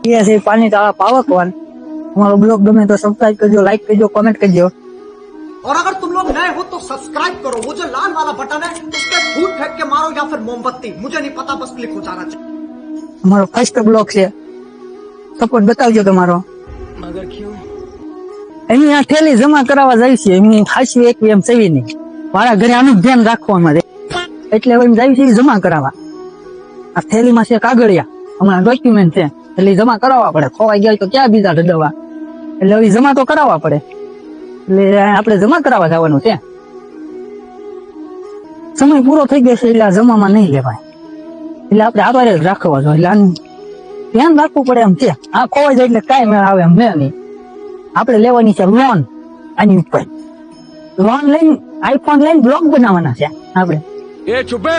ये છે પાણી તાળા પાવકવાન। हमारा ब्लॉग गमे तो सब्सक्राइब करजो, लाइक करजो, कमेंट करजो। और अगर तुम लोग नए हो तो सब्सक्राइब करो, वो जो लाल वाला बटन है उस पर फूट फेंक के मारो या फिर मोमबत्ती, मुझे नहीं पता, बस क्लिक हो जाना चाहिए। हमारो फर्स्ट ब्लॉग છે, સપોર્ટ બતાવજો તમારો। मगर क्यों? એની આ થેલી જમા કરાવવા જાય છે, એની ખાસી એક એમ સેવી નહીં, મારા ઘરે આનું ધ્યાન રાખવા અમારે, એટલે એમ જાય છે જમા કરાવવા। આ થેલીમાં છે કાગળિયા, હમણાં ડોક્યુમેન્ટ છે, એટલે જમા કરાવવા પડે, ખોવાઈ ગયા તો ક્યાં બીજા દવા, એટલે હવે જમા તો કરાવવા પડે, એટલે આપણે જમા કરાવવા જવાનું છે। સમય પૂરો થઈ ગયો છે એટલે આ જમામાં નહીં લેવાય, એટલે આપણે આભાર જ રાખવા જોઈએ, એટલે આનું ધ્યાન રાખવું પડે એમ છે। આ ખોવાઈ જાય એટલે કાંઈ મેળ આવે એમ નહીં, આપણે લેવાની છે લોન, આની ઉપર લોન લઈને આઈફોન લઈને બ્લોગ બનાવવાના છે આપણે। એ ચૂપે,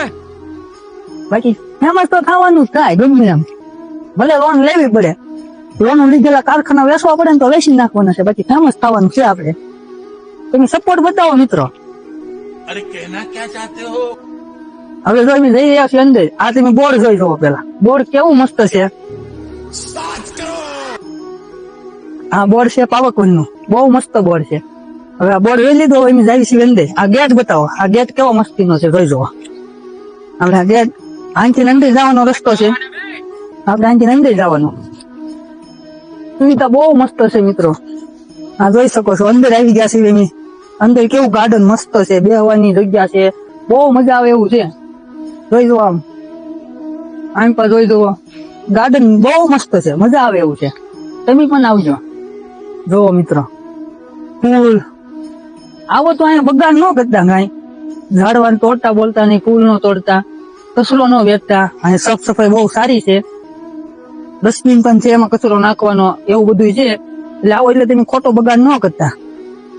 બાકી ફેમસ તો થવાનું જ થાય ગમે એમ, ભલે લોન લેવી પડે, લોન લીધેલા કારખાના વેચવા પડે ને તો વેચી નાખવાના છે, બાકી ફેમસ થવાનું છે આપણે। તમે સપોર્ટ બતાવો મિત્રો। અરે કહેના ક્યાં ચાહતે હો? હવે જો અમે જઈ રહ્યા છીએ અંદર, આ તમે બોર્ડ જોઈ જુઓ પેલા, બોર્ડ કેવું મસ્ત છે। આ બોર્ડ છે પાવકવન નું, બહુ મસ્ત બોર્ડ છે। હવે આ બોર્ડ જોઈ લીધો, અમે જઈએ છીએ અંદર। આ ગેટ બતાવો, આ ગેટ કેવો મસ્તીનો છે, જોઈ જુઓ। આપણે આ ગેટ અહીંથી અંદર જવાનો રસ્તો છે, આપણે અહીંથી અંદર જવાનું, સુવિધા બહુ મસ્ત છે મિત્રો। આ જોઈ શકો છો, અંદર આવી ગયા છે એની અંદર, કેવું ગાર્ડન મસ્ત છે, બેહવાની જગ્યા છે, બહુ મજા આવે એવું છે। જોઈ જુઓ, આમ પર જોઈ જુઓ, ગાર્ડન બહુ મસ્ત છે, મજા આવે એવું છે, તમે પણ આવજો। જોવો મિત્રો, ફૂલ આવો તો અહીંયા બગાડ ન કરતા, કાંઈ ઝાડવાને તોડતા બોલતા નહીં, ફૂલ નો તોડતા, કચરો ન વેચતા, અહીંયા સાફ સફાઈ બહુ સારી છે, ડસ્ટબિન પણ છે, એમાં કચરો નાખવાનો, એવું બધું છે, એટલે આવો એટલે તમે ખોટો બગાડ ન કરતા।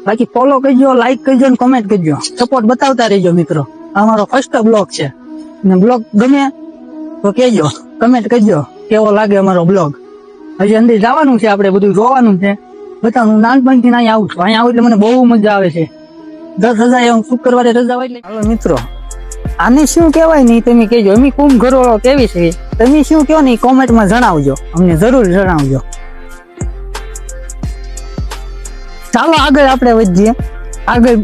બાકી ફોલો કરજો, લાઈક કરજો ને કમેન્ટ કરજો, સપોર્ટ બતાવતા રહેજો મિત્રો। અમારો ફર્સ્ટ બ્લોગ છે, ને બ્લોગ ગમે તો કહેજો, કમેન્ટ કરજો કેવો લાગે અમારો બ્લોગ। હજી અંદર જવાનું છે, આપણે બધું જોવાનું છે, બતાવું। નાનપણથી અહીં આવું છું, અહીંયા આવું એટલે મને બહુ મજા આવે છે। 10,000 એવું શુક્રવારે રજા હોય એટલે। હાલો મિત્રો, આને શું કહેવાય નહીં તમે કહેજો, અમે કુંભ ઘરોળો કેવી છે તમે શું કહો ને કોમેન્ટમાં જણાવજો, અમને જરૂર જણાવજો। ચાલો આગળ આપણે વધીએ, આગળ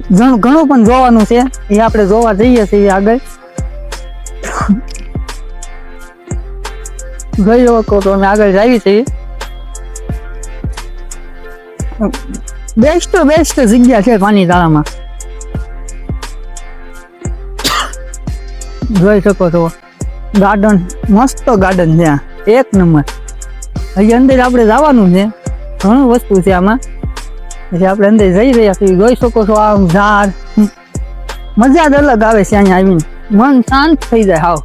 ઘણું પણ જોવાનું છે, એ આપણે જોવા જઈએ છીએ આગળ। જોઈ શકો તો અમે આગળ જઈએ છીએ। બેસ્ટ જગ્યા છે પાણી તાળામાં, જોઈ શકો છો, ગાર્ડન મસ્ત ગાર્ડન છે, એક નંબર। હજી અંદર આપણે જવાનું છે, ઘણું વસ્તુ છે આમાં, એટલે આપણે અંદર જઈ રહ્યા છીએ। જોઈ શકો છો, આમ ઝાડ, મજા જ અલગ આવે છે અહીંયા આવીને, મન શાંત થઈ જાય હાવ।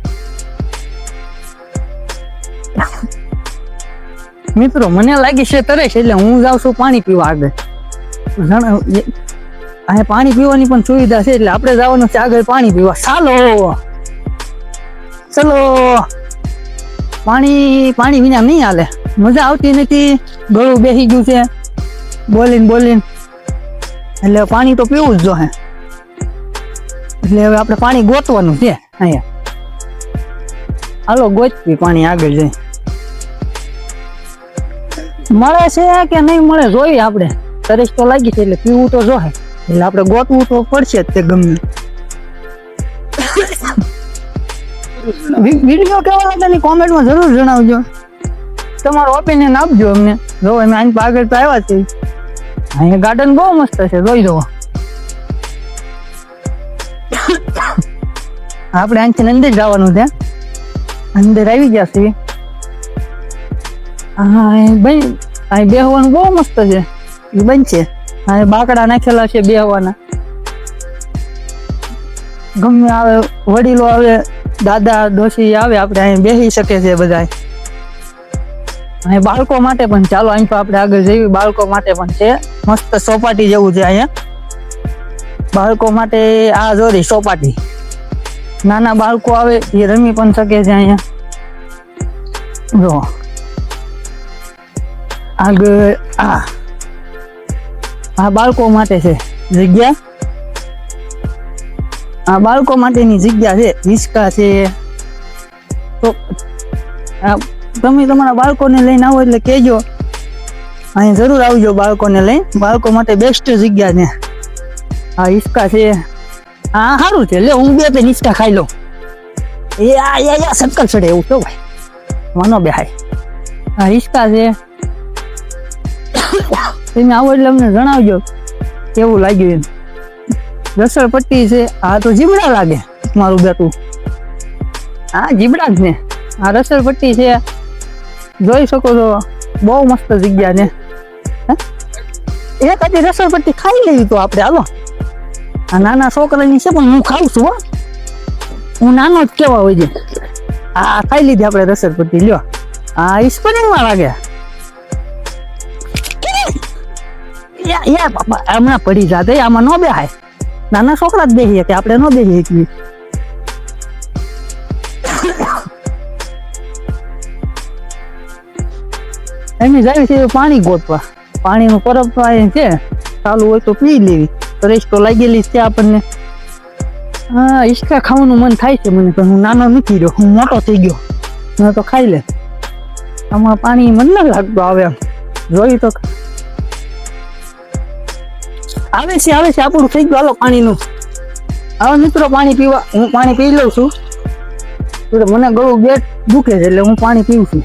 મિત્રો મને લાગી છે તરસ, એટલે હું જાઉં છું પાણી પીવા આગળ। અહીંયા પાણી પીવાની પણ સુવિધા છે, એટલે આપણે જવાનું છે આગળ પાણી પીવા। ચલો પાણી વિના નહીં હાલે, મજા આવતી નથી, ગળું બેસી ગયું છે બોલીને, એટલે પાણી તો પીવું જ જોઈએ। એટલે હવે આપણે પાણી ગોતવાનું છે અહીંયા, હાલો ગોતવી પાણી આગળ જઈ, મળે છે કે નહીં મળે જોઈએ આપણે। તરસ તો લાગી છે એટલે પીવું તો જોઈએ, એટલે આપણે ગોતવું તો પડશે જ તે ગમે। વિડીયો કેવો લાગે ની કોમેન્ટમાં જરૂર જણાવજો, તમારો ઓપિનિયન આપજો અમને। જો અમે આની આગળ તો આવ્યા છીએ, અહીંયા ગાર્ડન બહુ મસ્ત છે, જોઈ જુઓ। આપણે અહીંથી અંદર જવાનું છે, અંદર આવી ગયા છીએ। અહીં બેહવાનું બહુ મસ્ત છે, એ બનશે, અહીં બાકડા નાખેલા છે બેહવાના, ગમે આવે, વડીલો આવે, દાદા ડોશી આવે, આપણે અહીં બેસી શકે છે બધા। અહીં બાળકો માટે પણ, ચાલો અહીં આપણે આગળ જઈએ, બાળકો માટે પણ છે મસ્ત ચોપાટી જેવું છે અહીંયા, બાળકો માટે આ જોરી ચોપાટી, નાના બાળકો આવે એ રમી પણ શકે છે અહીંયા। જો આગળ આ બાળકો માટે છે જગ્યા, આ બાળકો માટેની જગ્યા છે, હિંચકા છે, તો તમે તમારા બાળકોને લઈને આવો એટલે કહેજો, અહીં જરૂર આવજો બાળકોને લઈ. બાળકો માટે બેસ્ટ જગ્યા છે. હા હિંચકા છે, હા સારું છે. લે હું 2 હિંચકા ખાઈ લઉં. એ આ સક્કર ચડે એવું તો ભાઈ, મનો બેહાય. હા હિંચકા છે, તમે આવો એટલે અમને જણાવજો કેવું લાગ્યું એમ. રસળપટ્ટી છે, હા તો જીબડા લાગે મારું બેટું. હા જીબડા જ ને. આ રસળપટ્ટી છે, જોઈ શકો છો, બહુ મસ્ત જગ્યા છે. એક હતી રસળપટ્ટી ખાઈ લેવી તો આપણે. હાલો, આ નાના છોકરાની છે પણ હું ખાઉં છું. હું નાનો જ કેવા હોય છે. હા ખાઈ લીધી આપણે રસળપટ્ટી. લ્યો, હા ઈ સ્પરિંગમાં લાગે. યા બાપા હમણાં પડી જાતે, આમાં ન બેહાય. નાના છોકરા જ બેસીએ કે આપણે ન બેસીએ એકવી. એમની જાય છે પાણી ગોતવા. પાણીનું પરબ છે, ચાલુ હોય તો પી લેવી. તરસ તો લાગેલી છે આપણને. હા હિંચકા ખાવાનું મન થાય છે મને, પણ હું નાનો નથી રહ્યો, હું મોટો થઈ ગયો. મેં તો ખાઈ લે. આમાં પાણી મન ના લાગતું આવે એમ. જોયું તો આવે છે આપણું થઈ ગયું. હાલો પાણીનું. હવે મિત્રો પાણી પીવા હું પાણી પી લઉં છું. મને ગળું ગેટ દુખે છે એટલે હું પાણી પીવું છું.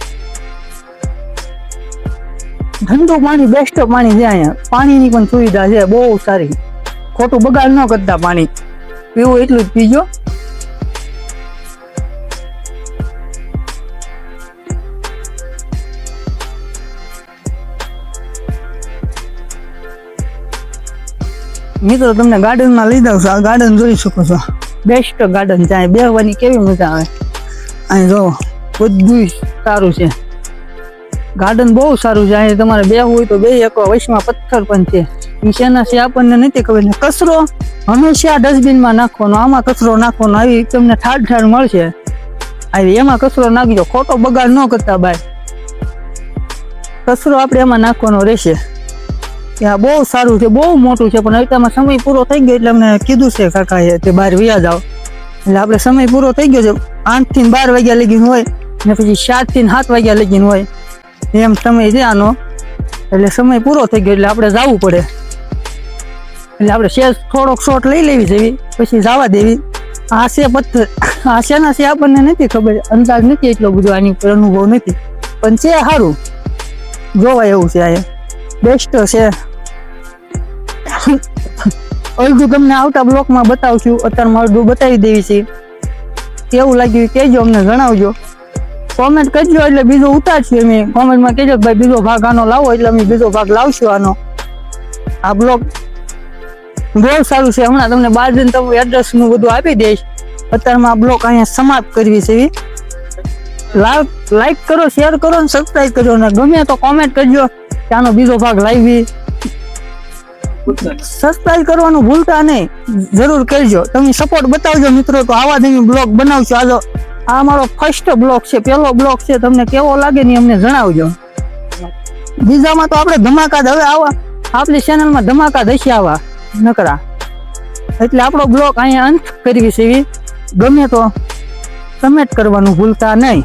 ઠંડુ પાણી બેસ્ટ પાણી છે અહીંયા. પાણીની પણ સુવિધા છે બહુ સારી. ખોટું બગાડ ન કરતા પાણી પીવું એટલું જ પીજો. મિત્રો તમને ગાર્ડનમાં લઈ જાઉં છું. આ ગાર્ડન જોઈ શકો છો, બેસ્ટ ગાર્ડન છે. અહીં બેસવાની કેવી મજા આવે. અહીં જો બધું સારું છે. ગાર્ડન બહુ સારું છે. અહીં તમારે બેસવું હોય તો બે શકો. વચમાં પથ્થર પણ છે. એ શેના છે આપણને નથી ખબર. કચરો હંમેશા ડસ્ટબિનમાં નાખવાનો. આમાં કચરો નાખવાનો. આવી તમને ઠાડ મળશે. આવી એમાં કચરો નાખજો. ખોટો બગાડ ન કરતા ભાઈ. કચરો આપણે એમાં નાખવાનો રહેશે. ત્યાં બહુ સારું છે, બહુ મોટું છે. પણ અત્યારમાં સમય પૂરો થઈ ગયો એટલે અમને કીધું છે કાકાએ તે બહાર વ્યા જાવ. એટલે આપણે સમય પૂરો થઈ ગયો છે. 8 થી 12 વાગ્યા લગીન હોય ને પછી 7 થી 7 વાગ્યા લગીન હોય એમ સમય છે આનો. એટલે સમય પૂરો થઈ ગયો એટલે આપણે જવું પડે. એટલે આપણે શેર થોડોક શોટ લઈ લેવી જેવી પછી જવા દેવી. આ છે પથ્થર. આ શેના છે આપણને નથી ખબર, અંદાજ નથી એટલો બધો આની પર અનુભવ નથી. પણ છે સારું, જોવાય એવું છે. આ બેસ્ટ છે. અડધું તમને આવતા બ્લોકમાં બતાવશું. અત્યારમાં અડધું બતાવી દેવી છે. કેવું લાગ્યું કહેજો, અમને જણાવજો. કોમેન્ટ કરજો એટલે બીજો ઉતારશું. અમે કોમેન્ટમાં કહેજો ભાઈ બીજો ભાગ આનો લાવો, એટલે અમે બીજો ભાગ લાવશું આનો. આ બ્લોગ બહુ સારું છે. હમણાં તમને 12 દિન તમે એડ્રેસ નું બધું આપી દઈશ. અત્યારમાં આ બ્લોગ અહીંયા સમાપ્ત કરવી છે. લાઈક કરો, શેર કરો અને સબસ્ક્રાઈબ કરજો. અને ગમે તો કોમેન્ટ કરજો કે આનો બીજો ભાગ લાવી. સબસ્ક્રાઈબ કરવાનું ભૂલતા નહીં, જરૂર કરજો. તમે સપોર્ટ બતાવજો મિત્રો, તો આવા જ અમે બ્લોગ બનાવશું. આજો આ મારો ફર્સ્ટ બ્લોગ છે, પહેલો બ્લોગ છે. તમને કેવો લાગે ને અમને જણાવજો. બીજામાં તો આપણે ધમાકા હવે આવા આપણી ચેનલમાં ધમાકા દઈશું આવા નકરા. એટલે આપણો બ્લોગ અહીંયા અંત કરવી છે. ગમે તો કમેન્ટ કરવાનું ભૂલતા નહીં.